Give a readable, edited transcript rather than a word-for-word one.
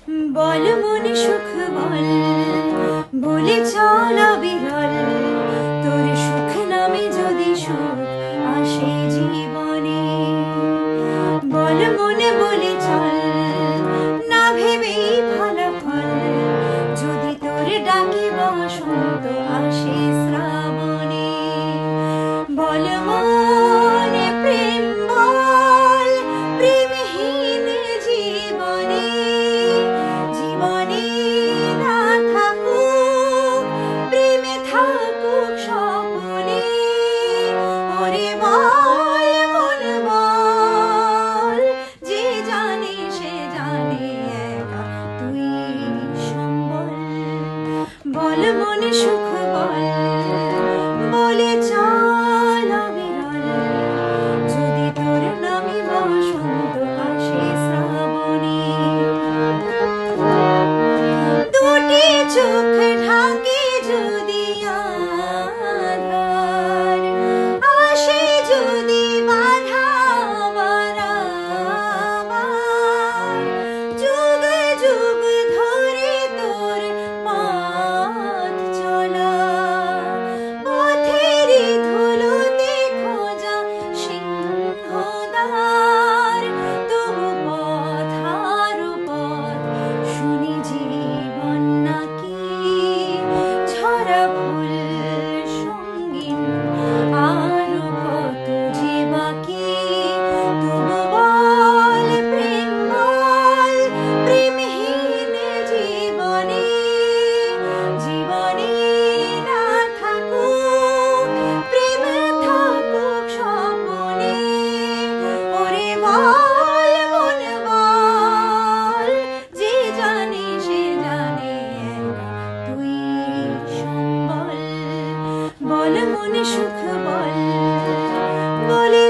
বল মনে সুখ বল, বলে চল বিরল, তোর সুখ নামে যদি সুখ আসে জীবনে। বল মনে বলে চল, না ভেবেই ফলাফল, যদি তোর ডাকে বসন্ত আসে শ্রাবণে। বল মনে প্রেম বল, প্রেমহীন জীবনে, জীবনে না থাকুক প্রেমে থাকুক স্বপনে। ওরে বল মন বল, যে জানে সে জানে একা তুই সম্বল। বল মনে সুখ বল, বলে চল বিরল, যদি তোর নামে বসন্ত আসে শ্রাবণে। দুটি চোখ ঢাকে যদি আঁধার, আসে যদি বাধা বারবার, যুগ যুগ ধরে তোর পথ চলা, পথেরই ধুলোতে খোঁজা সিংহদ্বার। তবু পথ আরো পথ, শুনি জীবন নাকি ঝরা ফুল সঙ্গীন, আরো কত যে বাকি। তবু বল প্রেম বল, প্রেমহীন জীবনে, জীবনে না থাকুক প্রেম থাকুক স্বপনে। ওরে বল মন বল, যে জানে সে জানে একা তুই সম্বল। বল মনে সুখ বল, বলে